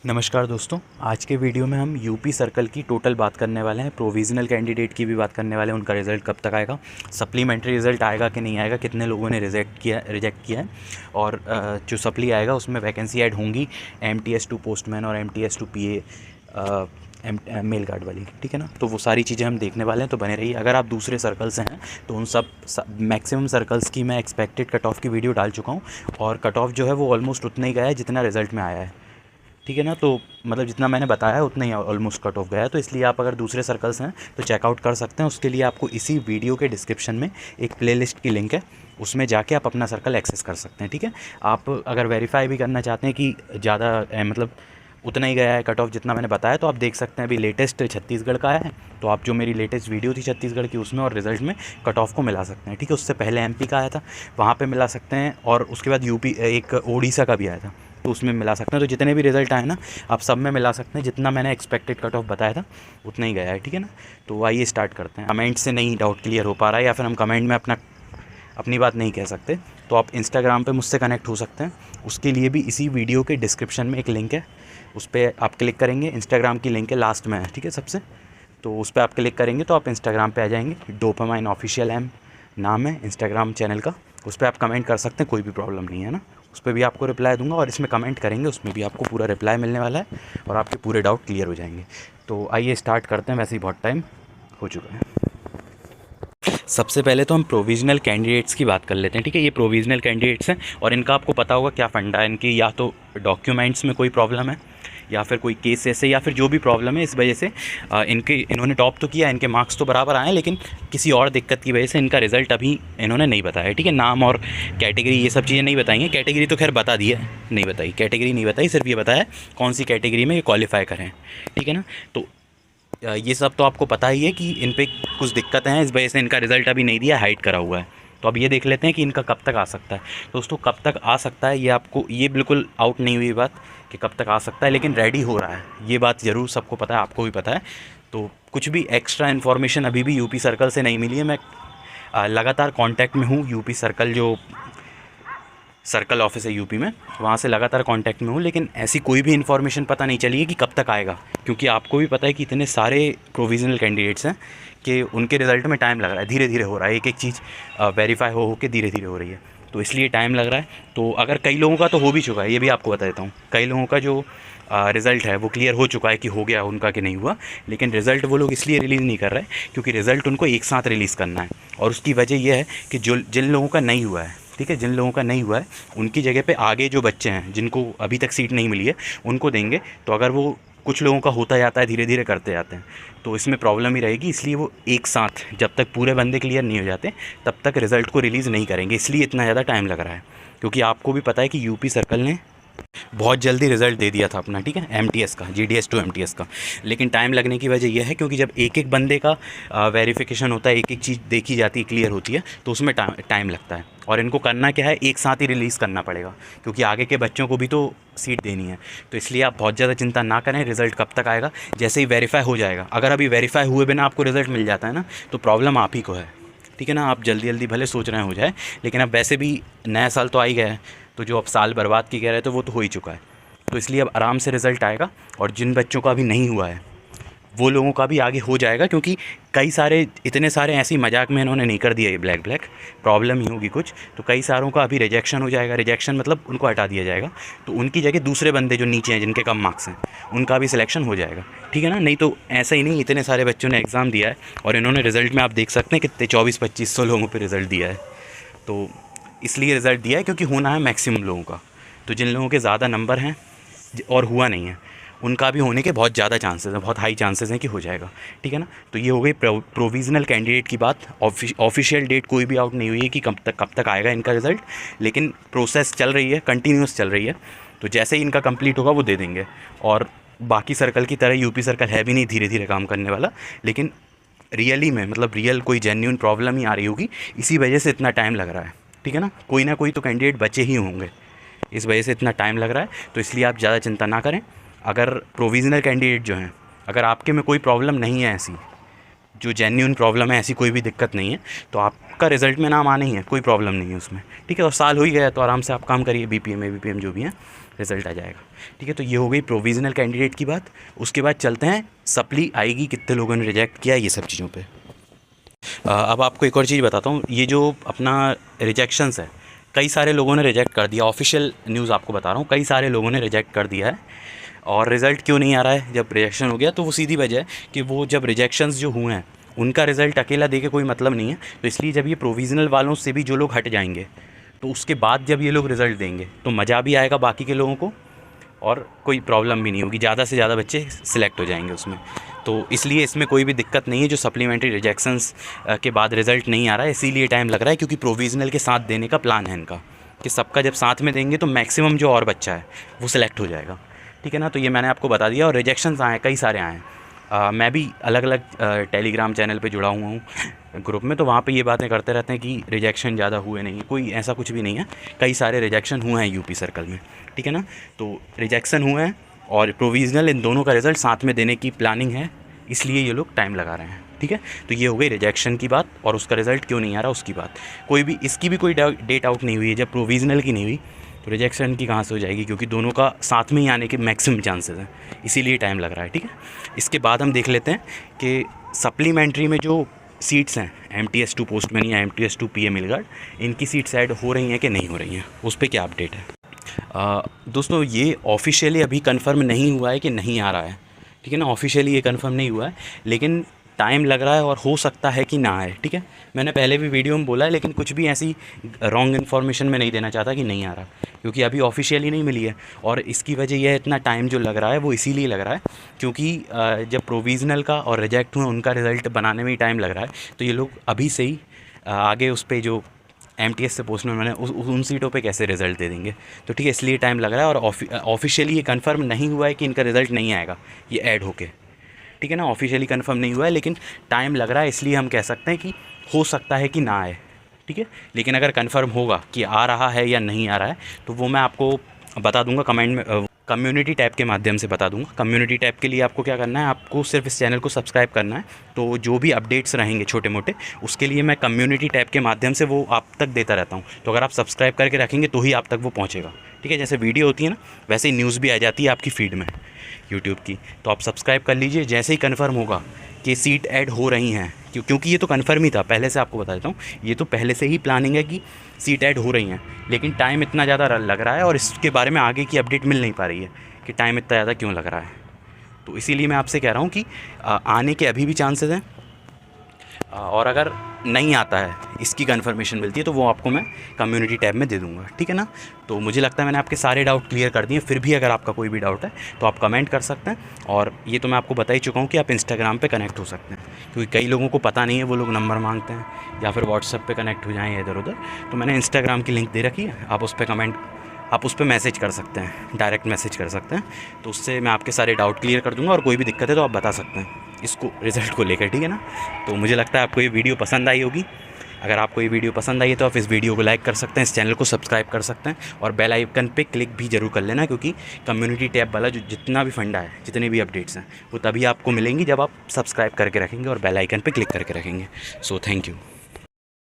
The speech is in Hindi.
नमस्कार दोस्तों, आज के वीडियो में हम यूपी सर्कल की टोटल बात करने वाले हैं। प्रोविज़नल कैंडिडेट की भी बात करने वाले हैं, उनका रिज़ल्ट कब तक आएगा, सप्लीमेंट्री रिज़ल्ट आएगा कि नहीं आएगा, कितने लोगों ने रिजेक्ट किया है, और जो सप्ली आएगा उसमें वैकेंसी ऐड होंगी MTS2 पोस्टमैन और MTS2 PA मेल गार्ड वाली, ठीक है ना। तो वो सारी चीज़ें हम देखने वाले हैं, तो बने रहिए। अगर आप दूसरे सर्कल से हैं तो उन सब मैक्सिमम सर्कल्स की मैं एक्सपेक्टेड कट ऑफ की वीडियो डाल चुका हूँ, और कट ऑफ जो है वो ऑलमोस्ट उतना ही गया है जितना रिज़ल्ट में आया है, ठीक है ना। तो मतलब जितना मैंने बताया है उतना ही ऑलमोस्ट कट ऑफ गया है। तो इसलिए आप अगर दूसरे सर्कल्स हैं तो चेकआउट कर सकते हैं। उसके लिए आपको इसी वीडियो के डिस्क्रिप्शन में एक प्लेलिस्ट की लिंक है, उसमें जाके आप अपना सर्कल एक्सेस कर सकते हैं, ठीक है। आप अगर वेरीफाई भी करना चाहते हैं कि ज़्यादा मतलब उतना ही गया है कट ऑफ जितना मैंने बताया, तो आप देख सकते हैं। अभी लेटेस्ट छत्तीसगढ़ का है, तो आप जो मेरी लेटेस्ट वीडियो थी छत्तीसगढ़ की उसमें और रिज़ल्ट में कट ऑफ को मिला सकते हैं, ठीक है। उससे पहले MP का आया था, वहाँ पे मिला सकते हैं, और उसके बाद UP एक ओडिशा का भी आया था, तो उसमें मिला सकते हैं। तो जितने भी रिज़ल्ट आए ना, आप सब में मिला सकते हैं। जितना मैंने एक्सपेक्टेड कट ऑफ बताया था उतना ही गया है, ठीक है ना। तो आइए स्टार्ट करते हैं। कमेंट से नहीं डाउट क्लियर हो पा रहा है, या फिर हम कमेंट में अपनी बात नहीं कह सकते, तो आप इंस्टाग्राम पे मुझसे कनेक्ट हो सकते हैं। उसके लिए भी इसी वीडियो के डिस्क्रिप्शन में एक लिंक है, उस पर आप क्लिक करेंगे। इंस्टाग्राम की लिंक है लास्ट में है, ठीक है, सबसे। तो उस पर आप क्लिक करेंगे तो आप इंस्टाग्राम पे आ जाएंगे। डोपामाइन ऑफिशियल एम नाम है इंस्टाग्राम चैनल का। उस पर आप कमेंट कर सकते हैं, कोई भी प्रॉब्लम नहीं है ना। उस पर भी आपको रिप्लाई दूंगा, और इसमें कमेंट करेंगे उसमें भी आपको पूरा रिप्लाई मिलने वाला है, और आपके पूरे डाउट क्लियर हो जाएंगे। तो आइए स्टार्ट करते हैं, वैसे ही बहुत टाइम हो चुका है। सबसे पहले तो हम प्रोविज़नल कैंडिडेट्स की बात कर लेते हैं, ठीक है। ये प्रोविज़नल कैंडिडेट्स हैं, और इनका आपको पता होगा क्या फंडा है इनकी। या तो डॉक्यूमेंट्स में कोई प्रॉब्लम है, या फिर कोई केस ऐसे, या फिर जो भी प्रॉब्लम है इस वजह से इन्होंने टॉप तो किया, इनके मार्क्स तो बराबर आए, लेकिन किसी और दिक्कत की वजह से इनका रिज़ल्ट अभी इन्होंने नहीं बताया, ठीक है। नाम और कैटेगरी ये सब चीज़ें नहीं बताई हैं। कैटेगरी तो खैर बता दी है, नहीं बताई कैटेगरी, नहीं बताई, सिर्फ ये बताया कौन सी कैटेगरी में ये क्वालिफाई करें, ठीक है ना। तो ये सब तो आपको पता ही है कि इन पे कुछ दिक्कतें हैं, इस वजह से इनका रिज़ल्ट अभी नहीं दिया, हाइड करा हुआ है। तो अब ये देख लेते हैं कि इनका कब तक आ सकता है। दोस्तों, कब तक आ सकता है ये आपको, ये बिल्कुल आउट नहीं हुई बात कि कब तक आ सकता है, लेकिन रेडी हो रहा है, ये बात ज़रूर सबको पता है, आपको भी पता है। तो कुछ भी एक्स्ट्रा इन्फॉर्मेशन अभी भी यूपी सर्कल से नहीं मिली है। मैं लगातार कांटेक्ट में हूँ, यूपी सर्कल जो सर्कल ऑफिस है यूपी में, वहाँ से लगातार कांटेक्ट में हूँ, लेकिन ऐसी कोई भी इन्फॉर्मेशन पता नहीं चली है कि कब तक आएगा। क्योंकि आपको भी पता है कि इतने सारे प्रोविज़नल कैंडिडेट्स हैं कि उनके रिज़ल्ट में टाइम लग रहा है, धीरे धीरे हो रहा है, एक एक चीज़ वेरीफाई हो के धीरे धीरे हो रही है, तो इसलिए टाइम लग रहा है। तो अगर कई लोगों का तो हो भी चुका है, ये भी आपको बता देता हूँ। कई लोगों का जो रिज़ल्ट है वो क्लियर हो चुका है कि हो गया उनका कि नहीं हुआ, लेकिन रिज़ल्ट वो लोग इसलिए रिलीज़ नहीं कर रहे क्योंकि रिज़ल्ट उनको एक साथ रिलीज़ करना है। और उसकी वजह यह है कि जिन लोगों का नहीं हुआ है, ठीक है, जिन लोगों का नहीं हुआ है उनकी जगह पे आगे जो बच्चे हैं जिनको अभी तक सीट नहीं मिली है उनको देंगे। तो अगर वो कुछ लोगों का होता जाता है, धीरे धीरे करते जाते हैं, तो इसमें प्रॉब्लम ही रहेगी। इसलिए वो एक साथ जब तक पूरे बंदे क्लियर नहीं हो जाते तब तक रिज़ल्ट को रिलीज़ नहीं करेंगे, इसलिए इतना ज़्यादा टाइम लग रहा है। क्योंकि आपको भी पता है कि यूपी सर्कल ने बहुत जल्दी रिज़ल्ट दे दिया था अपना, ठीक है, MTS का, GDS2 MTS का। लेकिन टाइम लगने की वजह यह है क्योंकि जब एक एक बंदे का वेरिफिकेशन होता है, एक एक चीज़ देखी जाती है, क्लियर होती है, तो उसमें टाइम लगता है। और इनको करना क्या है, एक साथ ही रिलीज़ करना पड़ेगा, क्योंकि आगे के बच्चों को भी तो सीट देनी है। तो इसलिए आप बहुत ज़्यादा चिंता ना करें, रिज़ल्ट कब तक आएगा, जैसे ही वेरीफाई हो जाएगा। अगर अभी वेरीफाई हुए बिना आपको रिज़ल्ट मिल जाता है ना, तो प्रॉब्लम आप ही को है, ठीक है ना। आप जल्दी जल्दी भले सोच रहे हैं हो जाए, लेकिन अब वैसे भी नया साल तो आ ही गया है, तो जो अब साल बर्बाद की कह रहे थे वो तो हो ही चुका है। तो इसलिए अब आराम से रिज़ल्ट आएगा, और जिन बच्चों का अभी नहीं हुआ है वो लोगों का भी आगे हो जाएगा। क्योंकि कई सारे, इतने सारे ऐसी मजाक में इन्होंने नहीं कर दिया ये ब्लैक प्रॉब्लम ही होगी कुछ, तो कई सारों का अभी रिजेक्शन हो जाएगा। रिजेक्शन मतलब उनको हटा दिया जाएगा, तो उनकी जगह दूसरे बंदे जो नीचे हैं जिनके कम मार्क्स हैं उनका भी सिलेक्शन हो जाएगा, ठीक है ना। नहीं तो ऐसा ही नहीं, इतने सारे बच्चों ने एग्ज़ाम दिया है और इन्होंने रिज़ल्ट में आप देख सकते हैं कितने 2400-2500 लोगों पर रिज़ल्ट दिया है। तो इसलिए रिज़ल्ट दिया है क्योंकि होना है मैक्सिमम लोगों का। तो जिन लोगों के ज़्यादा नंबर हैं और हुआ नहीं है, उनका भी होने के बहुत ज़्यादा चांसेस हैं, बहुत हाई चांसेस हैं कि हो जाएगा, ठीक है ना। तो ये हो गई प्रोविज़नल कैंडिडेट की बात। ऑफिशियल डेट कोई भी आउट नहीं हुई है कि कब तक आएगा इनका रिज़ल्ट, लेकिन प्रोसेस चल रही है, कंटिन्यूस चल रही है। तो जैसे ही इनका कंप्लीट होगा वो दे देंगे। और बाकी सर्कल की तरह यूपी सर्कल है भी नहीं धीरे धीरे काम करने वाला, लेकिन रियली में मतलब रियल कोई जेन्युइन प्रॉब्लम ही आ रही होगी, इसी वजह से इतना टाइम लग रहा है, ठीक है ना। कोई ना कोई तो कैंडिडेट बचे ही होंगे, इस वजह से इतना टाइम लग रहा है। तो इसलिए आप ज़्यादा चिंता ना करें। अगर प्रोविज़नल कैंडिडेट जो हैं, अगर आपके में कोई प्रॉब्लम नहीं है ऐसी जो जेन्युइन प्रॉब्लम है, ऐसी कोई भी दिक्कत नहीं है, तो आपका रिज़ल्ट में नाम आना ही है, कोई प्रॉब्लम नहीं है उसमें, ठीक है। और साल हो ही गया तो आराम से आप काम करिए, BPM ABPM जो भी हैं, रिज़ल्ट आ जाएगा। ठीक है, तो ये हो गई प्रोविज़नल कैंडिडेट की बात। उसके बाद चलते हैं सप्ली आएगी, कितने लोगों ने रिजेक्ट किया, ये सब चीज़ों पे। अब आपको एक और चीज़ बताता हूँ, ये जो अपना रिजेक्शंस है, कई सारे लोगों ने रिजेक्ट कर दिया। ऑफिशियल न्यूज़ आपको बता रहा हूँ, कई सारे लोगों ने रिजेक्ट कर दिया है। और रिज़ल्ट क्यों नहीं आ रहा है जब रिजेक्शन हो गया? तो वो सीधी वजह है कि वो जब रिजेक्शंस जो हुए हैं उनका रिज़ल्ट अकेला दे के कोई मतलब नहीं है। तो इसलिए जब ये प्रोविज़नल वालों से भी जो लोग हट जाएंगे, तो उसके बाद जब ये लोग रिज़ल्ट देंगे तो मज़ा भी आएगा बाकी के लोगों को, और कोई प्रॉब्लम भी नहीं होगी, ज़्यादा से ज़्यादा बच्चे सिलेक्ट हो जाएंगे उसमें। तो इसलिए इसमें कोई भी दिक्कत नहीं है जो सप्लीमेंट्री रिजेक्शंस के बाद रिज़ल्ट नहीं आ रहा है, इसीलिए टाइम लग रहा है, क्योंकि प्रोविज़नल के साथ देने का प्लान है इनका कि सबका जब साथ में देंगे तो मैक्सिमम जो और बच्चा है वो सिलेक्ट हो जाएगा। ठीक है ना, तो ये मैंने आपको बता दिया। और रिजेक्शंस आए, कई सारे आए हैं। मैं भी अलग अलग टेलीग्राम चैनल पे जुड़ा हुआ हूँ ग्रुप में, तो वहाँ पे ये बातें करते रहते हैं कि रिजेक्शन ज़्यादा हुए नहीं, कोई ऐसा कुछ भी नहीं है। कई सारे रिजेक्शन हुए हैं यूपी सर्कल में। ठीक है ना, तो रिजेक्शन हुए हैं और प्रोविज़नल, इन दोनों का रिज़ल्ट साथ में देने की प्लानिंग है, इसलिए ये लोग टाइम लगा रहे हैं। ठीक है, तो ये हो गई रिजेक्शन की बात और उसका रिज़ल्ट क्यों नहीं आ रहा उसकी बात। कोई भी इसकी भी कोई डेट आउट नहीं हुई है। जब प्रोविज़नल की नहीं हुई तो रिजेक्शन की कहाँ से हो जाएगी, क्योंकि दोनों का साथ में ही आने के मैक्सिमम चांसेस हैं, इसीलिए टाइम लग रहा है। ठीक है, इसके बाद हम देख लेते हैं कि सप्लीमेंट्री में जो सीट्स हैं MTS 2 पोस्टमैन या MTS 2 PA मिल गार्ड, इनकी सीट्स ऐड हो रही हैं कि नहीं हो रही हैं, उस पर क्या अपडेट है? दोस्तों, ये ऑफिशियली अभी कंफर्म नहीं हुआ है कि नहीं आ रहा है। ठीक है ना, ऑफिशियली ये कंफर्म नहीं हुआ है, लेकिन टाइम लग रहा है और हो सकता है कि ना आए। ठीक है, मैंने पहले भी वीडियो में बोला है, लेकिन कुछ भी ऐसी रॉन्ग इन्फॉर्मेशन मैं नहीं देना चाहता कि नहीं आ रहा, क्योंकि अभी ऑफिशियली नहीं मिली है। और इसकी वजह यह है, इतना टाइम जो लग रहा है वो इसीलिए लग रहा है क्योंकि जब प्रोविज़नल का और रिजेक्ट हुआ उनका रिज़ल्ट बनाने में ही टाइम लग रहा है, तो ये लोग अभी से ही आगे उस पर जो MTS से पोस्टमैन मैंने उन सीटों पे कैसे रिज़ल्ट दे देंगे। तो ठीक है, इसलिए टाइम लग रहा है। और ऑफिशियली ये कंफर्म नहीं हुआ है कि इनका रिज़ल्ट नहीं आएगा ये ऐड होके। ठीक है ना, ऑफिशियली कंफर्म नहीं हुआ है, लेकिन टाइम लग रहा है, इसलिए हम कह सकते हैं कि हो सकता है कि ना आए। ठीक है, लेकिन अगर कंफर्म होगा कि आ रहा है या नहीं आ रहा है तो वो मैं आपको बता दूंगा कमेंट में, कम्युनिटी टैब के माध्यम से बता दूंगा। कम्युनिटी टैब के लिए आपको क्या करना है, आपको सिर्फ इस चैनल को सब्सक्राइब करना है। तो जो भी अपडेट्स रहेंगे छोटे मोटे, उसके लिए मैं कम्युनिटी टैब के माध्यम से वो आप तक देता रहता हूँ। तो अगर आप सब्सक्राइब करके रखेंगे तो ही आप तक वो पहुँचेगा। ठीक है, जैसे वीडियो होती है ना, वैसे ही न्यूज़ भी आ जाती है आपकी फीड में यूट्यूब की। तो आप सब्सक्राइब कर लीजिए। जैसे ही कन्फर्म होगा कि सीट ऐड हो रही हैं, क्योंकि ये तो कन्फर्म ही था पहले से, आपको बता देता हूँ, ये तो पहले से ही प्लानिंग है कि सीट ऐड हो रही हैं, लेकिन टाइम इतना ज़्यादा लग रहा है और इसके बारे में आगे की अपडेट मिल नहीं पा रही है कि टाइम इतना ज़्यादा क्यों लग रहा है। तो इसीलिए मैं आपसे कह रहा हूँ कि आने के अभी भी चांसेस हैं, और अगर नहीं आता है, इसकी कंफर्मेशन मिलती है, तो वो आपको मैं कम्युनिटी टैब में दे दूँगा। ठीक है ना, तो मुझे लगता है मैंने आपके सारे डाउट क्लियर कर दिए। फिर भी अगर आपका कोई भी डाउट है तो आप कमेंट कर सकते हैं। और ये तो मैं आपको बता ही चुका हूँ कि आप इंस्टाग्राम पे कनेक्ट हो सकते हैं, क्योंकि कई लोगों को पता नहीं है, वो लोग नंबर मांगते हैं या फिर व्हाट्सएप पे कनेक्ट हो जाएँ इधर उधर। तो मैंने इंस्टाग्राम की लिंक दे रखी है, आप उस पर मैसेज कर सकते हैं, डायरेक्ट मैसेज कर सकते हैं। तो उससे मैं आपके सारे डाउट क्लियर कर दूँगा, और कोई भी दिक्कत है तो आप बता सकते हैं इसको, रिज़ल्ट को लेकर। ठीक है ना, तो मुझे लगता है आपको ये वीडियो पसंद आई होगी। अगर आपको ये वीडियो पसंद आई है तो आप इस वीडियो को लाइक कर सकते हैं, इस चैनल को सब्सक्राइब कर सकते हैं, और बेल आइकन पे क्लिक भी जरूर कर लेना, क्योंकि कम्युनिटी टैब वाला जो जितना भी फंडा है, जितने भी अपडेट्स हैं, वो तभी आपको मिलेंगी जब आप सब्सक्राइब करके रखेंगे और बेल आइकन पे क्लिक करके रखेंगे। So thank you.